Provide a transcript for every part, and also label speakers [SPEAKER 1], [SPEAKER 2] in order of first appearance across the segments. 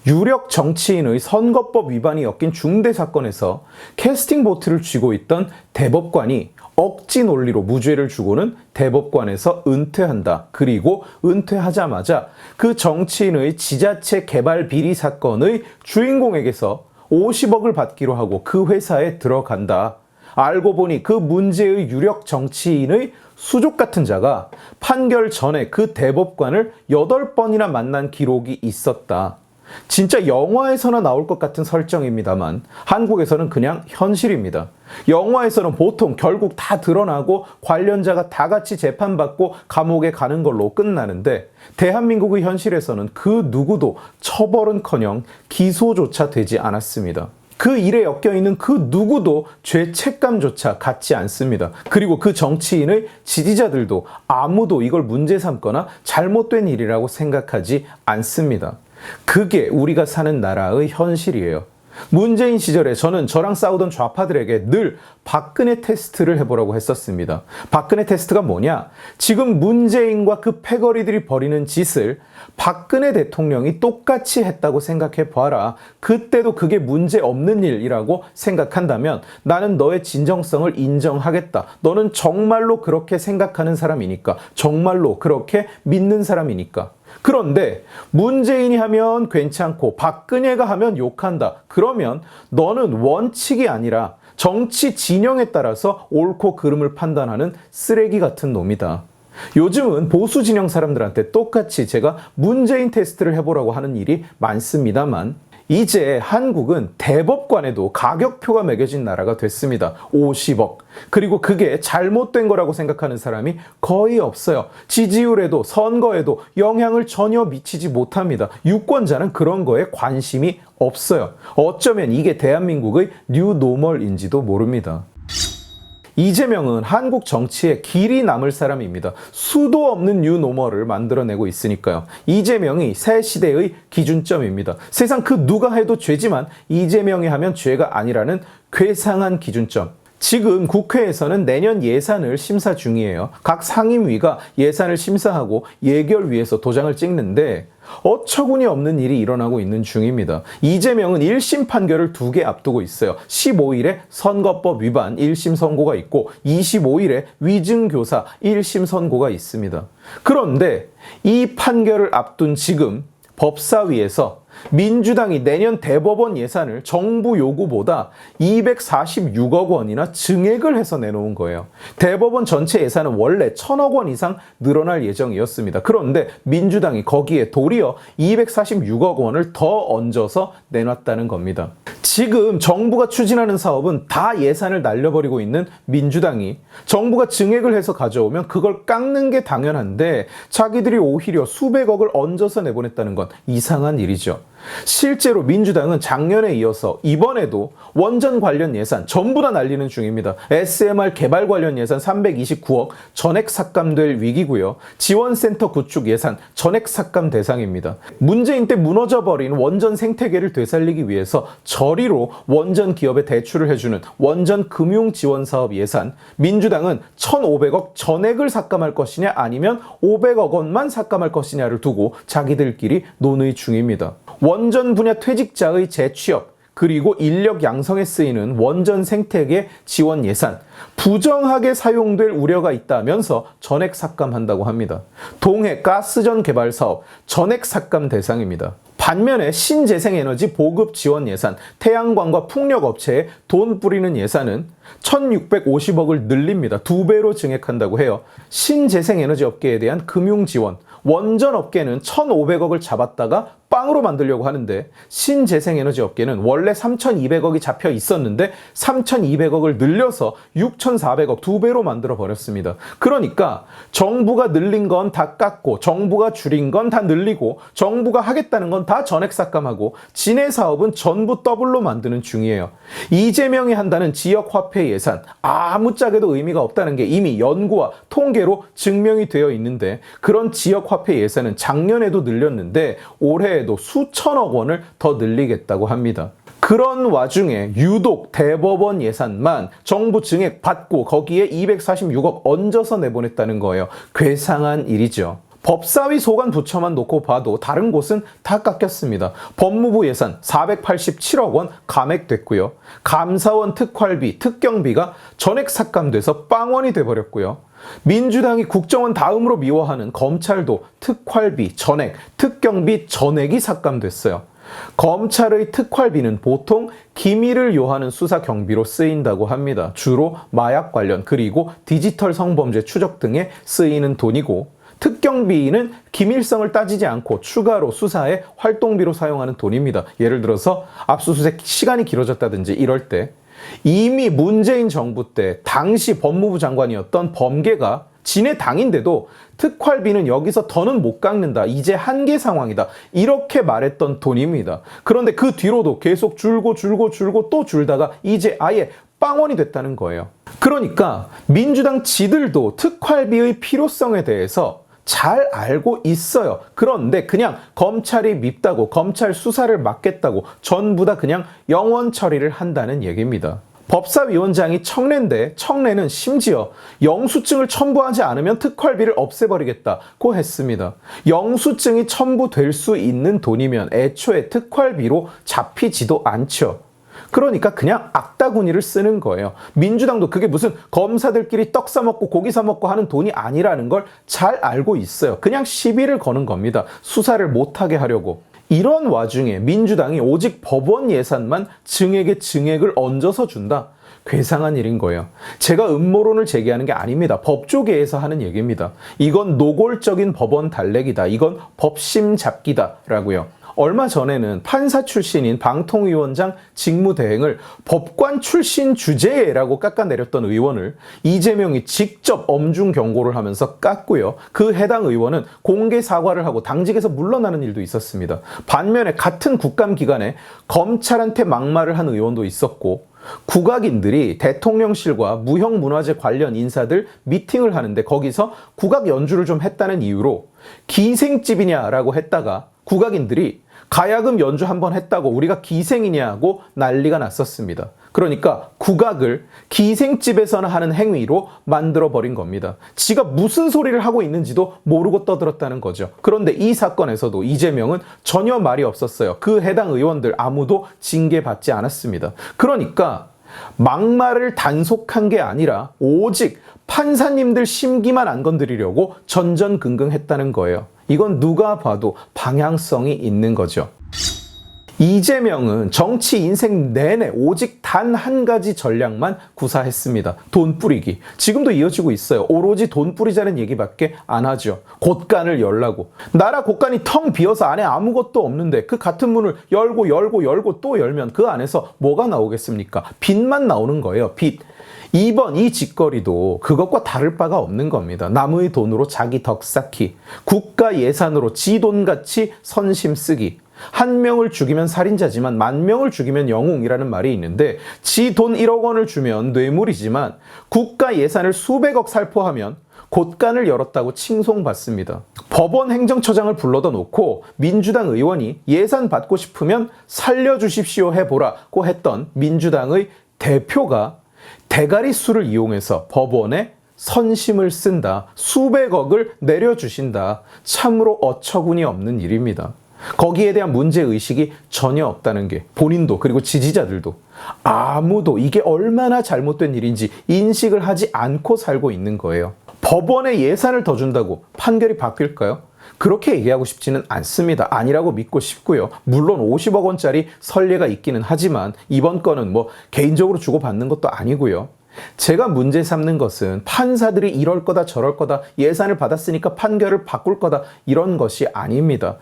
[SPEAKER 1] 유력 정치인의 선거법 위반이 엮인 중대 사건에서 캐스팅 보트를 쥐고 있던 대법관이 억지 논리로 무죄를 주고는 대법관에서 은퇴한다. 그리고 은퇴하자마자 그 정치인의 지자체 개발 비리 사건의 주인공에게서 50억을 받기로 하고 그 회사에 들어간다. 알고 보니 그 문제의 유력 정치인의 수족 같은 자가 판결 전에 그 대법관을 8번이나 만난 기록이 있었다. 진짜 영화에서나 나올 것 같은 설정입니다만 한국에서는 그냥 현실입니다. 영화에서는 보통 결국 다 드러나고 관련자가 다 같이 재판받고 감옥에 가는 걸로 끝나는데 대한민국의 현실에서는 그 누구도 처벌은커녕 기소조차 되지 않았습니다. 그 일에 엮여있는 그 누구도 죄책감조차 갖지 않습니다. 그리고 그 정치인의 지지자들도 아무도 이걸 문제 삼거나 잘못된 일이라고 생각하지 않습니다. 그게 우리가 사는 나라의 현실이에요. 문재인 시절에 저는 저랑 싸우던 좌파들에게 늘 박근혜 테스트를 해보라고 했었습니다. 박근혜 테스트가 뭐냐? 지금 문재인과 그 패거리들이 벌이는 짓을 박근혜 대통령이 똑같이 했다고 생각해 봐라. 그때도 그게 문제 없는 일이라고 생각한다면 나는 너의 진정성을 인정하겠다. 너는 정말로 그렇게 생각하는 사람이니까. 정말로 그렇게 믿는 사람이니까. 그런데 문재인이 하면 괜찮고 박근혜가 하면 욕한다. 그러면 너는 원칙이 아니라 정치 진영에 따라서 옳고 그름을 판단하는 쓰레기 같은 놈이다. 요즘은 보수 진영 사람들한테 똑같이 제가 문재인 테스트를 해보라고 하는 일이 많습니다만 이제 한국은 대법관에도 가격표가 매겨진 나라가 됐습니다. 50억. 그리고 그게 잘못된 거라고 생각하는 사람이 거의 없어요. 지지율에도 선거에도 영향을 전혀 미치지 못합니다. 유권자는 그런 거에 관심이 없어요. 어쩌면 이게 대한민국의 뉴노멀인지도 모릅니다. 이재명은 한국 정치에 길이 남을 사람입니다. 수도 없는 뉴노멀을 만들어내고 있으니까요. 이재명이 새 시대의 기준점입니다. 세상 그 누가 해도 죄지만 이재명이 하면 죄가 아니라는 괴상한 기준점. 지금 국회에서는 내년 예산을 심사 중이에요. 각 상임위가 예산을 심사하고 예결위에서 도장을 찍는데 어처구니 없는 일이 일어나고 있는 중입니다. 이재명은 1심 판결을 2개 앞두고 있어요. 15일에 선거법 위반 1심 선고가 있고 25일에 위증교사 1심 선고가 있습니다. 그런데 이 판결을 앞둔 지금 법사위에서 민주당이 내년 대법원 예산을 정부 요구보다 246억 원이나 증액을 해서 내놓은 거예요. 대법원 전체 예산은 원래 1,000억 원 이상 늘어날 예정이었습니다. 그런데 민주당이 거기에 도리어 246억 원을 더 얹어서 내놨다는 겁니다. 지금 정부가 추진하는 사업은 다 예산을 날려버리고 있는 민주당이 정부가 증액을 해서 가져오면 그걸 깎는 게 당연한데 자기들이 오히려 수백억을 얹어서 내보냈다는 건 이상한 일이죠. 실제로 민주당은 작년에 이어서 이번에도 원전 관련 예산 전부 다 날리는 중입니다. SMR 개발 관련 예산 329억 전액 삭감될 위기고요. 지원센터 구축 예산 전액 삭감 대상입니다. 문재인 때 무너져버린 원전 생태계를 되살리기 위해서 저리로 원전 기업에 대출을 해주는 원전 금융 지원 사업 예산 민주당은 1,500억 전액을 삭감할 것이냐 아니면 500억 원만 삭감할 것이냐를 두고 자기들끼리 논의 중입니다. 원전 분야 퇴직자의 재취업 그리고 인력 양성에 쓰이는 원전 생태계 지원 예산 부정하게 사용될 우려가 있다면서 전액 삭감한다고 합니다. 동해 가스전 개발 사업 전액 삭감 대상입니다. 반면에 신재생에너지 보급 지원 예산, 태양광과 풍력업체에 돈 뿌리는 예산은 1,650억을 늘립니다. 2배로 증액한다고 해요. 신재생에너지 업계에 대한 금융 지원, 원전 업계는 1,500억을 잡았다가 빵으로 만들려고 하는데 신재생에너지 업계는 원래 3,200억이 잡혀 있었는데 3,200억을 늘려서 6,400억 2배로 만들어 버렸습니다. 그러니까 정부가 늘린 건 다 깎고 정부가 줄인 건 다 늘리고 정부가 하겠다는 건 다 전액 삭감하고 지네 사업은 전부 더블로 만드는 중이에요. 이재명이 한다는 지역화폐 예산 아무짝에도 의미가 없다는 게 이미 연구와 통계로 증명이 되어 있는데 그런 지역화폐 예산은 작년에도 늘렸는데 올해에도 수천억 원을 더 늘리겠다고 합니다. 그런 와중에 유독 대법원 예산만 정부 증액 받고 거기에 246억 얹어서 내보냈다는 거예요. 괴상한 일이죠. 법사위 소관 부처만 놓고 봐도 다른 곳은 다 깎였습니다. 법무부 예산 487억 원 감액됐고요. 감사원 특활비, 특경비가 전액 삭감돼서 빵원이 돼버렸고요. 민주당이 국정원 다음으로 미워하는 검찰도 특활비, 전액, 특경비 전액이 삭감됐어요. 검찰의 특활비는 보통 기밀을 요하는 수사 경비로 쓰인다고 합니다. 주로 마약 관련 그리고 디지털 성범죄 추적 등에 쓰이는 돈이고, 특경비는 기밀성을 따지지 않고 추가로 수사에 활동비로 사용하는 돈입니다. 예를 들어서 압수수색 시간이 길어졌다든지 이럴 때 이미 문재인 정부 때 당시 법무부 장관이었던 범계가 지네 당인데도 특활비는 여기서 더는 못 깎는다. 이제 한계 상황이다. 이렇게 말했던 돈입니다. 그런데 그 뒤로도 계속 줄고 또 줄다가 이제 아예 빵원이 됐다는 거예요. 그러니까 민주당 지들도 특활비의 필요성에 대해서 잘 알고 있어요. 그런데 그냥 검찰이 밉다고, 검찰 수사를 막겠다고 전부 다 그냥 영원 처리를 한다는 얘기입니다. 법사위원장이 청래인데 청래는 심지어 영수증을 첨부하지 않으면 특활비를 없애버리겠다고 했습니다. 영수증이 첨부될 수 있는 돈이면 애초에 특활비로 잡히지도 않죠. 그러니까 그냥 악다구니를 쓰는 거예요. 민주당도 그게 무슨 검사들끼리 떡 사먹고 고기 사먹고 하는 돈이 아니라는 걸 잘 알고 있어요. 그냥 시비를 거는 겁니다. 수사를 못하게 하려고. 이런 와중에 민주당이 오직 법원 예산만 증액에 증액을 얹어서 준다. 괴상한 일인 거예요. 제가 음모론을 제기하는 게 아닙니다. 법조계에서 하는 얘기입니다. 이건 노골적인 법원 달래기다. 이건 법심 잡기다라고요. 얼마 전에는 판사 출신인 방통위원장 직무대행을 법관 출신 주제라고 깎아내렸던 의원을 이재명이 직접 엄중 경고를 하면서 깠고요. 그 해당 의원은 공개 사과를 하고 당직에서 물러나는 일도 있었습니다. 반면에 같은 국감기간에 검찰한테 막말을 한 의원도 있었고, 국악인들이 대통령실과 무형문화재 관련 인사들 미팅을 하는데 거기서 국악 연주를 좀 했다는 이유로 기생집이냐라고 했다가 국악인들이 가야금 연주 한번 했다고 우리가 기생이냐고 난리가 났었습니다. 그러니까 국악을 기생집에서나 하는 행위로 만들어버린 겁니다. 지가 무슨 소리를 하고 있는지도 모르고 떠들었다는 거죠. 그런데 이 사건에서도 이재명은 전혀 말이 없었어요. 그 해당 의원들 아무도 징계받지 않았습니다. 그러니까 막말을 단속한 게 아니라 오직 판사님들 심기만 안 건드리려고 전전긍긍했다는 거예요. 이건 누가 봐도 방향성이 있는 거죠. 이재명은 정치 인생 내내 오직 단 한 가지 전략만 구사했습니다. 돈 뿌리기. 지금도 이어지고 있어요. 오로지 돈 뿌리자는 얘기밖에 안 하죠. 곳간을 열라고. 나라 곳간이 텅 비어서 안에 아무것도 없는데 그 같은 문을 열고 또 열면 그 안에서 뭐가 나오겠습니까? 빚만 나오는 거예요. 빚. 이번 이 짓거리도 그것과 다를 바가 없는 겁니다. 남의 돈으로 자기 덕 쌓기, 국가 예산으로 지 돈같이 선심 쓰기. 한 명을 죽이면 살인자지만 만 명을 죽이면 영웅이라는 말이 있는데 지 돈 1억 원을 주면 뇌물이지만 국가 예산을 수백억 살포하면 곳간을 열었다고 칭송받습니다. 법원 행정처장을 불러다 놓고 민주당 의원이 예산 받고 싶으면 살려주십시오 해보라고 했던 민주당의 대표가 대가리 수를 이용해서 법원에 선심을 쓴다. 수백억을 내려주신다. 참으로 어처구니 없는 일입니다. 거기에 대한 문제의식이 전혀 없다는 게 본인도 그리고 지지자들도 아무도 이게 얼마나 잘못된 일인지 인식을 하지 않고 살고 있는 거예요. 법원에 예산을 더 준다고 판결이 바뀔까요? 그렇게 얘기하고 싶지는 않습니다. 아니라고 믿고 싶고요. 물론 50억 원짜리 선례가 있기는 하지만 이번 건은 뭐 개인적으로 주고받는 것도 아니고요. 제가 문제 삼는 것은 판사들이 이럴 거다 저럴 거다 예산을 받았으니까 판결을 바꿀 거다 이런 것이 아닙니다.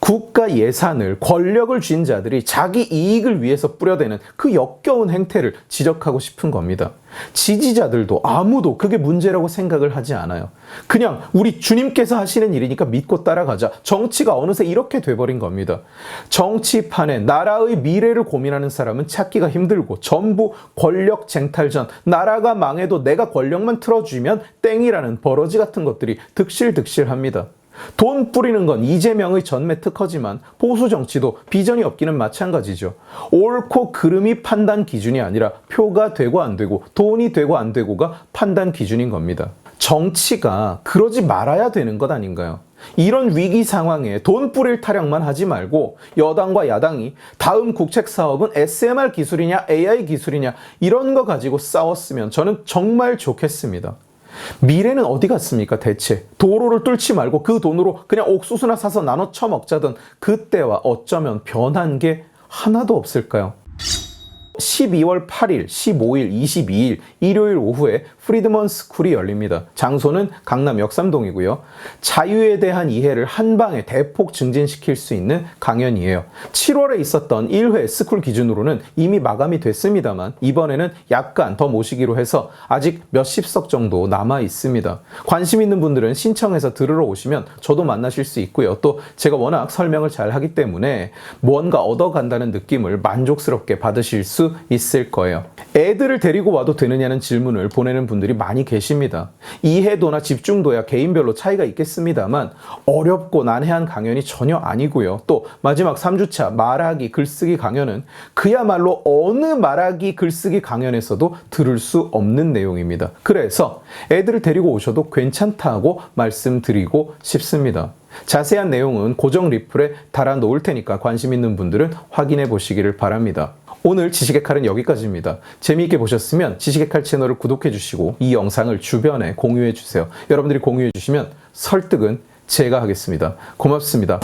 [SPEAKER 1] 국가 예산을 권력을 쥔 자들이 자기 이익을 위해서 뿌려대는 그 역겨운 행태를 지적하고 싶은 겁니다. 지지자들도 아무도 그게 문제라고 생각을 하지 않아요. 그냥 우리 주님께서 하시는 일이니까 믿고 따라가자. 정치가 어느새 이렇게 돼버린 겁니다. 정치판에 나라의 미래를 고민하는 사람은 찾기가 힘들고 전부 권력 쟁탈전, 나라가 망해도 내가 권력만 틀어주면 땡이라는 버러지 같은 것들이 득실득실합니다. 돈 뿌리는 건 이재명의 전매 특허지만 보수 정치도 비전이 없기는 마찬가지죠. 옳고 그름이 판단 기준이 아니라 표가 되고 안 되고 돈이 되고 안 되고가 판단 기준인 겁니다. 정치가 그러지 말아야 되는 것 아닌가요? 이런 위기 상황에 돈 뿌릴 타령만 하지 말고 여당과 야당이 다음 국책 사업은 SMR 기술이냐 AI 기술이냐 이런 거 가지고 싸웠으면 저는 정말 좋겠습니다. 미래는 어디 갔습니까 대체? 도로를 뚫지 말고 그 돈으로 그냥 옥수수나 사서 나눠 처먹자던 그때와 어쩌면 변한 게 하나도 없을까요? 12월 8일, 15일, 22일 일요일 오후에 프리드먼 스쿨이 열립니다. 장소는 강남 역삼동이고요. 자유에 대한 이해를 한 방에 대폭 증진시킬 수 있는 강연이에요. 7월에 있었던 1회 스쿨 기준으로는 이미 마감이 됐습니다만 이번에는 약간 더 모시기로 해서 아직 몇십 석 정도 남아 있습니다. 관심 있는 분들은 신청해서 들으러 오시면 저도 만나실 수 있고요. 또 제가 워낙 설명을 잘 하기 때문에 뭔가 얻어간다는 느낌을 만족스럽게 받으실 수 있을 거예요. 애들을 데리고 와도 되느냐는 질문을 보내는 분들이 많이 계십니다. 이해도나 집중도야 개인별로 차이가 있겠습니다만 어렵고 난해한 강연이 전혀 아니고요. 또 마지막 3주차 말하기, 글쓰기 강연은 그야말로 어느 말하기, 글쓰기 강연에서도 들을 수 없는 내용입니다. 그래서 애들을 데리고 오셔도 괜찮다고 말씀드리고 싶습니다. 자세한 내용은 고정 리플에 달아 놓을 테니까 관심 있는 분들은 확인해 보시기를 바랍니다. 오늘 지식의 칼은 여기까지입니다. 재미있게 보셨으면 지식의 칼 채널을 구독해 주시고 이 영상을 주변에 공유해 주세요. 여러분들이 공유해 주시면 설득은 제가 하겠습니다. 고맙습니다.